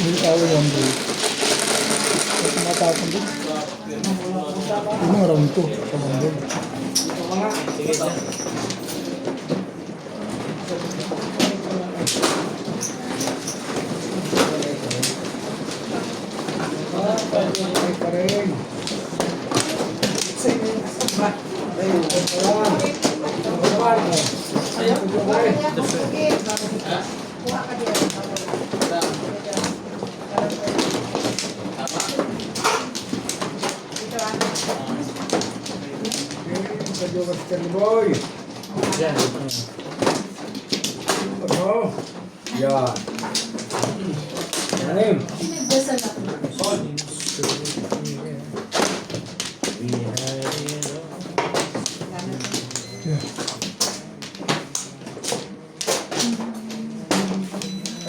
Hindi ako yung break. Matapon din. Yung mga round ko. Tabang din. Sige na. Pa rin. Kuha ka din. Joker si Charlie Boy. Yan. Oh. Yan. Anim. Nagdasal ako.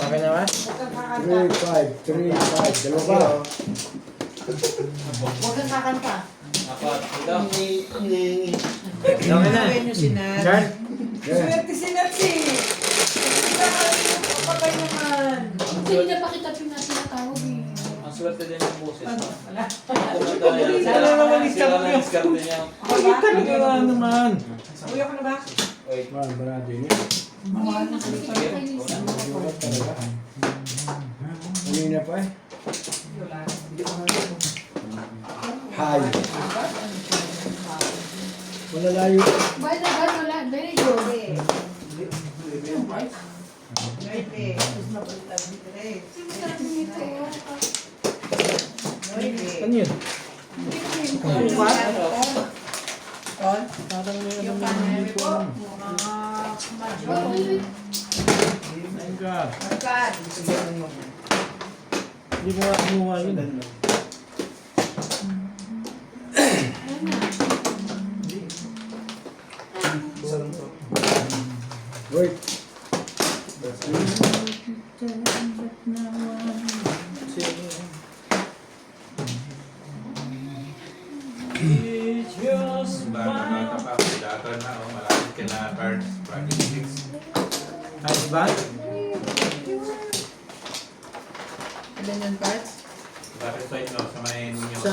Okay na ba? 3, 5, 3, 5. Dalawa ba? Huwag kang kakanta. Apat. Ito. Okay na. Sabihin nyo si Nat. Char? Swerte si Nat Patay naman. Hindi na pa kita pinatawag eh. Ang swerte din ng boses. Ano? Wala. Sana naman isang mo. Sira na niya. Talaga naman. Uwi ako na ba? Wait. Man, barado yun. Mahal na kasi kayo kayo sa Sugat talaga. Kanina pa eh. Hi. Wala layo. By the way, wala. Very good. Nueve. Tapos napalitan ni Tres. Sarap nito. Nueve. Ano yun? Yung panel po. Mga madyo. My God. Magkat. Hindi mo nga kumuha yun. Wait. Data na, malapit ka na cards, bracket 6. Ayos ba? Ilan yung cards? Bracket 5 no, sa may ninyo. Sa...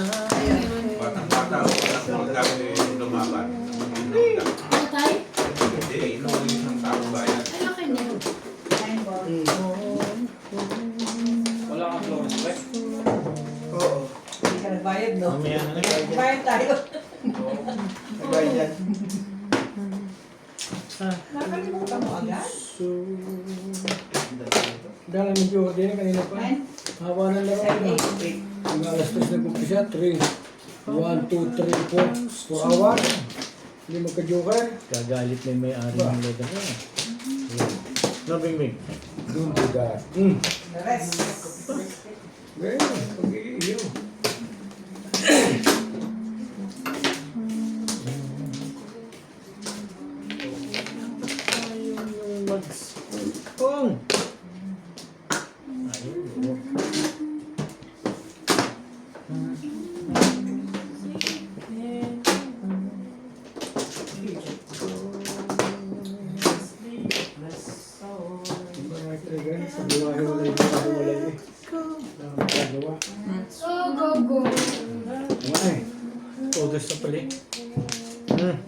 Batang-bata, walang program yung lumaban. Patay? Hindi, inuwi ng taong bayan. Ay, laki nito. Wala kang flowing strike. Oo. Hindi ka nagbayad, no? Mamaya na lang. Nagbayad tayo. Nagbayad yan. Nakalimutan mo agad? Dahil medyo din kanina pa. Haba ng laro. 7, 8, 8. Ang alas 3 nag-umpisa, 3. 1, 2, 3, 4. 4 hours. Hindi magka-joker. Gagalit na yung may-ari ng leather ko. No, Bing Bing. Don't do that. The rest. Well, pag-iiyo. Kung! Sa buwahe wala yung wala eh. Nagawa. Go, go, go. Wala eh. Odas na pala eh.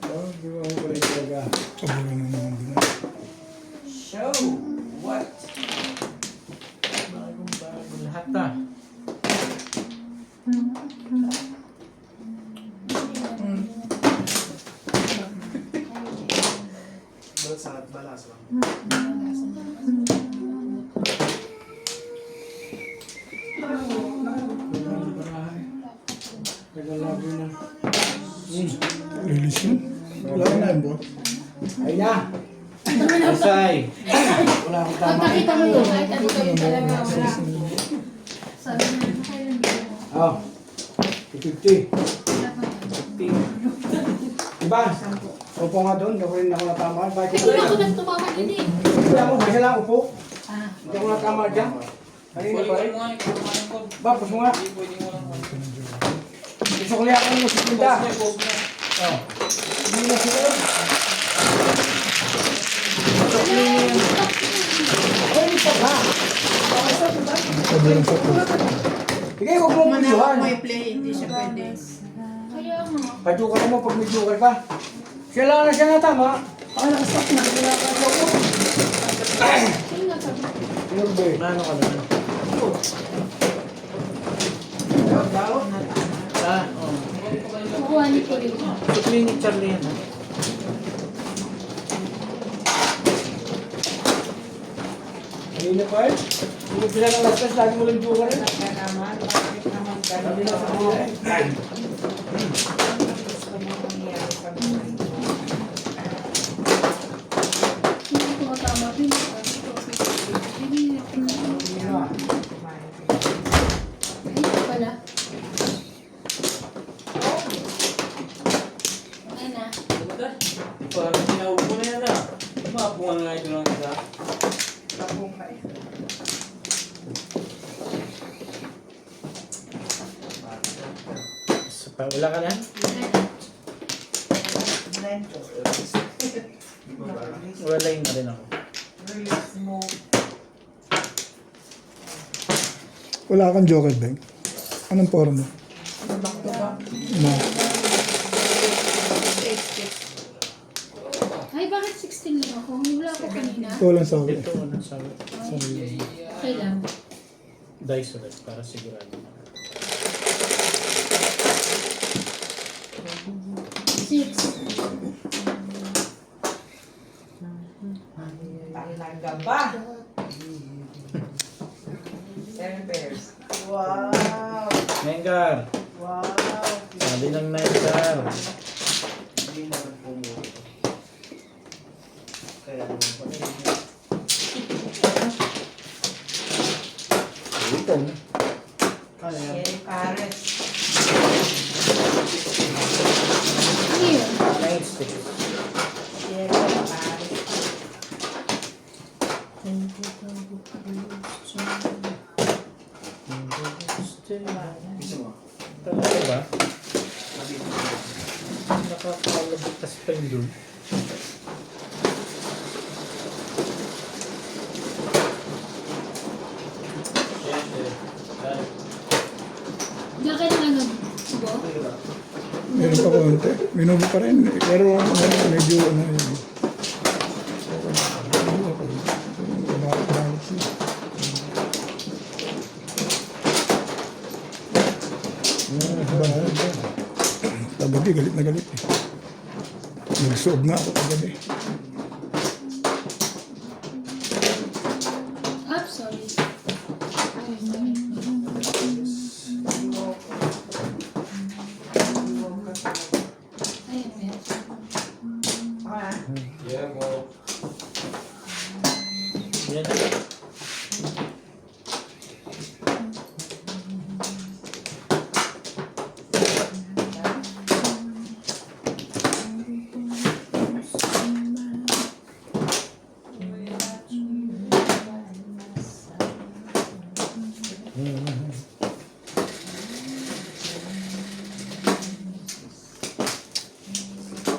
Oh, di ba mo pala yung talaga. Show. What? Bagong lahat ah. Nagalabo na. Release yun? Wala na yun, bro. Ay na! Asay! Wala akong Pag tama. nakita mo yun, kahit ano kayo talaga wala. Sabi na, kailan dito? Oh, 250. Diba? Upo nga doon, ako rin ako natama. Bakit Hindi ko ako nagtumama din eh. Hindi ako, basta lang upo. Ah. Hindi ako natama dyan. Kanina Pwede pa ko rin. nga ikumain ko. Ba, pus mo nga. Hindi, pwede mo lang. Gusto ko liya ako ng musikinda. Post mo. Oh. Hindi na sila. Ay, hindi pa ba? Sige, huwag mong videohan. play, hindi siya pwede. Kaya nga. Pajukan mo pag may joker ka. Siya lang na siya nga tama. Ah, nakastop na. Wala ka sa upo. Sino nagsabi? Sino ba eh? Ano ka naman? Ah, oh. Kukuha ni Kuya. Sa clinic Charlie yan. Kanina pa eh. Yung pila ng last test, lagi mo lang joker eh. Kaya naman, bakit naman Sabi na ganun? sa kanila eh. Gusto mo mangyari sa buhay. Parang pinaupo na yan ah. Maapungan nga ito lang isa. Tapong ka eh. Wala ka na? Wala na rin ako. Release mo. Wala kang joker, Beng. Anong form mo? No. Ay, bakit 16 lang ako? Wala ako kanina. Ito lang sa akin. Ito ano sabi? Okay lang. Dice ulit para sigurado. 6. Talaga ba? 7 pairs. Wow! Nengar! Wow! Sabi ng Nengar. Ito na. Sherry Paris. Ano yun? 9-6. Sherry Paris. Talaga ba? Nakakalabutas pa yun dun. Diyan ka ng ano? Subo? Meron pa konti. Minubo pa rin. Pero medyo ano yun. Kagabi, galit na galit eh. Nagsuog nga ako kagabi. Ah, sorry. Ayun, meron. Yeah, mo. Yan.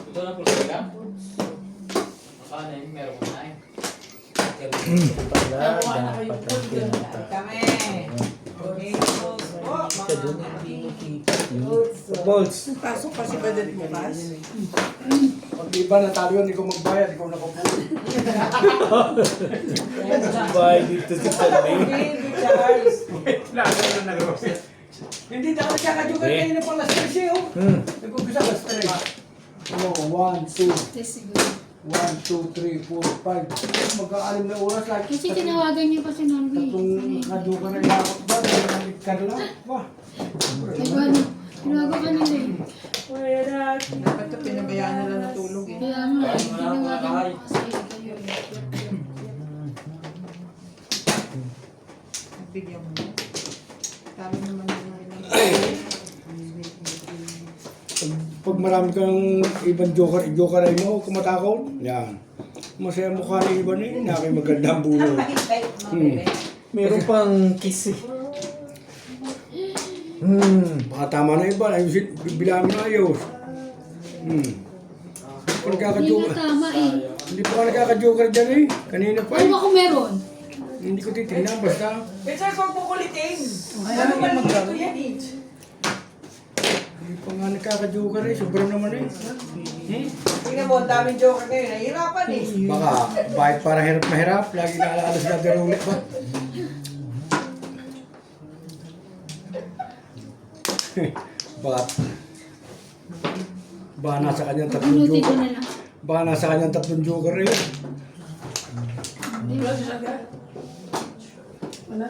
Ito na po sila. Makanin, meron ko na eh. Pala, dapat ang pinata. Kami. Potatoes po. Ito dun, hindi mo kita. Balls. Pasok kasi ba dito bukas? Pag iba natalo yun, hindi ko magbayad, ikaw nakapuli. Bye dito sa Sunday. Hindi, Charles. Lalo na nag-roast. Hindi na ako nagkakajugan Eh. kayo na pala stress eh, oh. Nag-umpisa ka stress. Oh, 1, 2, This siguro. 1, 2, 3, 4, 5. Magkaalim na oras lagi. Kasi tinawagan niyo pa si Norby. Tatlong nakajugan na ilakot ba? Nagkakit ka lang. Wah. Diba, ano? Tinawagan ka nila eh. Dapat ito pinabayaan nila natulog eh. Kaya nga, eh, tinawagan mo kasi kayo eh. Bigyan mo. Sabi naman nila. Pag marami kang ibang joker ay mo, kumatakot. Yan. Masaya mukha ng iba ni, na may magandang bulo. Meron pang kiss eh. Baka tama na iba, ayusin, bibilangin na ayos. Kung Hindi nagkakajoker, na tama eh. hindi pa ka nagkakajoker dyan eh. Kanina pa Ano eh. ba kung meron? Hindi ko titignan, basta. Peter, huwag mo kulitin. Ano ba dito yan eh? Hindi pa nga nagkakajoker eh, sobrang naman eh. Tingnan mo, ang daming joker ngayon. Nahihirapan eh. Baka, bakit parang hirap na hirap, lagi naaalala sila derulit ba? Baka nasa kanyang tatlong Bunutin ko joker. na lang. Baka nasa kanyang tatlong joker eh. Wala siya agad. Wala.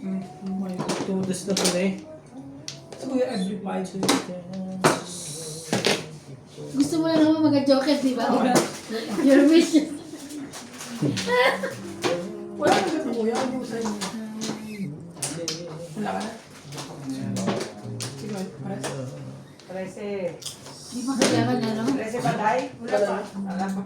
May tudas na pala eh. So, Kuya, every 5 Gusto mo lang naman mag-joker, di ba? Your wish. Wala na ganun, Kuya. Ano yung sa inyo? Wala ka na? 13. Di ba kailangan na, no? 13 ba, Day? Wala pa. Wala pa.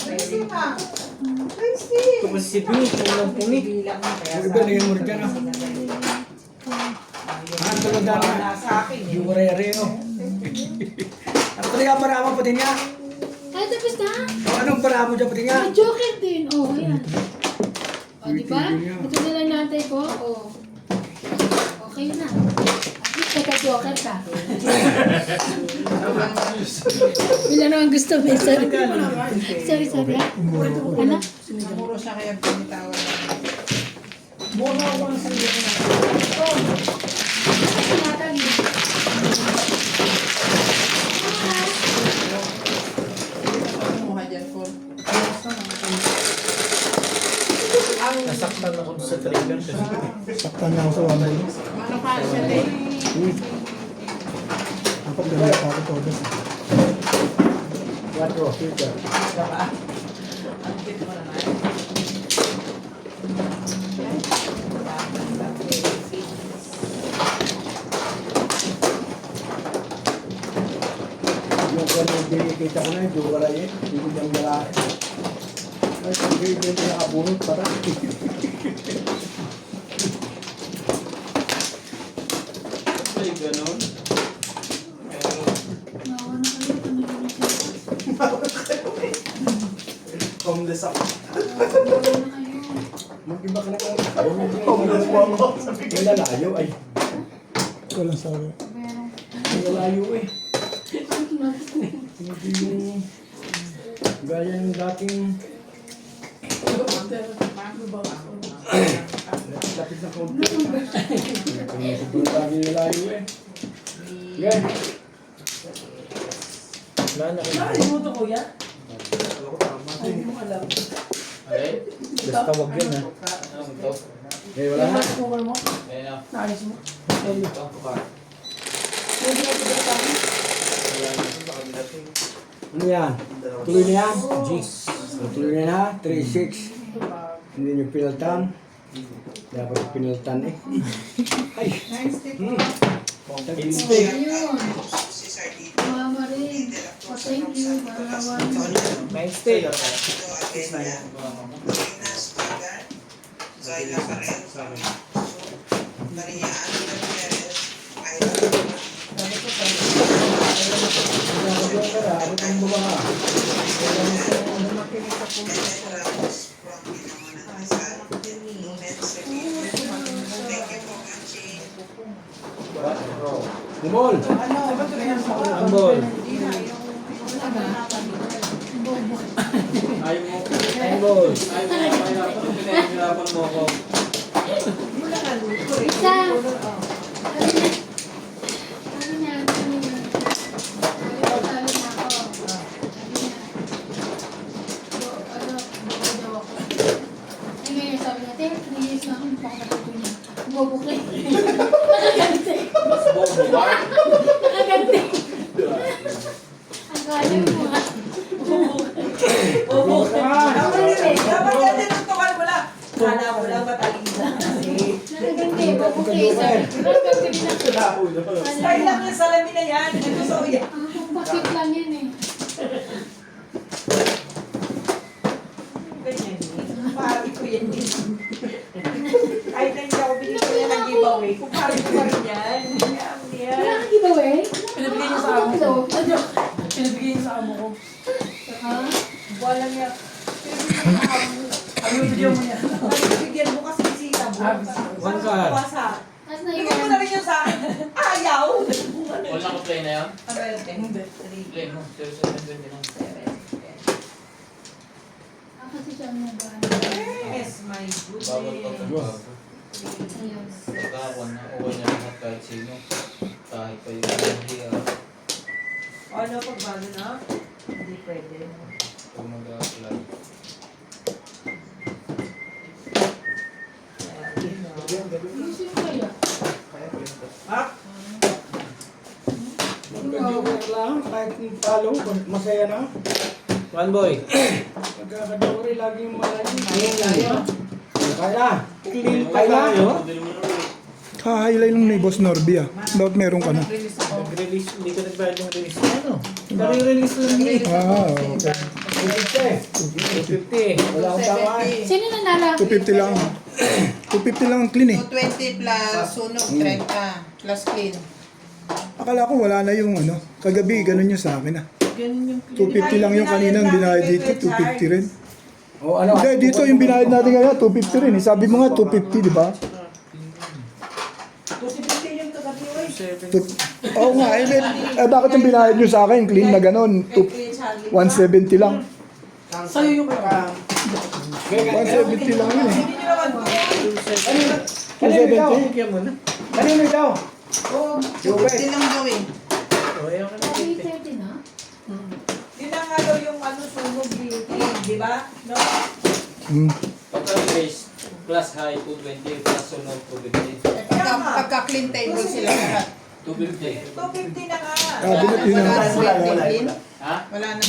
Tracy nga. Tracy. Ito kasi si Pini, kung puni. Bilang mo, kaya Yung sa iba na yung murga na. Ah, talaga na. Nasa akin eh. Yung rere, oh. Ano talaga parama pa din niya? Ay, tapos na. O, anong parama dyan pa din niya? May joker din. Oh, ayan. O, di ba? Ito na lang natay ko. Oh. Okay na. At least nagka-joker ka. Wala naman gusto mo. Sorry. Sorry, sorry. Ha? Ano? Muro siya kaya pinitawag namin. Bono ako ng sarili ko na. Sinatag yun. Kumuha dyan po. Nasaktan ako sa trigger kasi. Saktan niya ako sa one boy. Ano pa siya din? Dapat ganun pa ako todo. 4, filter. Diba? Ang cute mo naman. Yung kung ano kita ko na yung joker ay eh. Hindi ko niyang lalaki. Ay, hindi ko yung nakabunot para. Ay, ganun. Nawa na kayo. Nawa Homeless ako. na kayo. Mag-iba ka na kung Homeless po ako. yung lalayo ay. Walang sabi. Meron. Yung lalayo eh. Hindi yung gaya ng dating lapit na kaunti. Sobrang lagi yung lalayo eh. Yan. Nakalimutan ko yan. Hindi mo alam. Alay? Basta wag yun ha. Ano ito? Eh, wala na. Yung smoker mo. Ayan na. Naalis mo. Ito. Pwede na ito dito. Wala na ito. Nakamilating. Ano yan? Tuloy na yan? Tuloy na yan ha? 3-6. Hindi nyo pinaltan. Dapat pinaltan eh. Ay! Nice tip. Ayun. Mama rin. Oh, thank you. Mama. Nice day. Abot ang bumaha. Bumol! Ang ball. Ayaw mo. Ang ball. Ayaw mo. Pinahihirapan mo ako. Isa. Sabi niya. Sabi na ako. Sabi niya. Ano, bukay daw ako. Eh ngayon sabi niya, 3 years na ako, hindi pa ako natuto niya. Bubukay. Nakaganti. Mas bobo ba? Nakaganti. Ang kaya mo ha. Dapat yan din ang tukal mo lang. Kala mo lang matalino. Nakaganti. Bubukay. Sabi. Nakaganti din ako. Style lang yung salamin na yan. Ito sa uya. Ang pakit lang yan eh. Ganyan eh. Pari ko yan eh. Kahit na hindi ako binigyan ng giveaway, kung pari ko pa rin yan. Wala kang giveaway? Pinabigay niya sa amo ko. Pinabigay niya sa amo ko. Ha? Wala niya. Ano yung video mo niya? Bigyan mo kasi bisita mo. One card. Tapos na Bigyan mo na rin yung sa akin. Ayaw! Wala ko play na yan? Hindi. Play mo. 0729. kasi siya ang nabaan. Yes, my Bawal pag goodness. Ayun. pagkakakuan na. Okay na lahat kahit sino. Kahit pa yung hindi Ano pag bago na? Hindi pwede. Kung mag-apply. Gusto yung kaya? Ha? Magka-joker lang, kahit yung talo, masaya na. One boy. Magkaka-joker lagi yung malay. Ayun lang yun. Kaya na. Clean pa Kaya na. tayo. Kahailay lang ni Boss Norby ah. Dapat meron ka na. Nag-release, hindi ko nagbayad yung release. Ano? Nag-release lang niya. Ah, okay. 250. Wala akong tawaan. Sino nanalo? 250 lang. 250 lang ang clean eh. 220 plus sunog 30 plus clean. Akala ko wala na yung ano. Kagabi, ganun yung sa akin ah. Ganun yung 250 lang yung kanina ang binayad dito. 250 rin. O ano? Hindi, dito yung binayad natin ngayon, 250 rin eh. Sabi mo nga 250, di ba? 250 yung kagabi, oy. Oo nga, bakit yung binayad nyo sa akin, clean na ganun? 170 lang. Sa'yo yung 170 lang yun eh. Kanino ikaw? 270? Bigyan mo na. Kanino ikaw? Oh, Jobert. hindi lang gawin. O, ayaw ka na. 330 na? Yun ang ano yung ano sunog beauty, di ba? No? Hmm. Pagka-release, plus high 220, plus sunog 250. Pagka-clean table sila lahat. 250. 250 na nga. Ah, yun Wala na. na clean. Ha? Wala na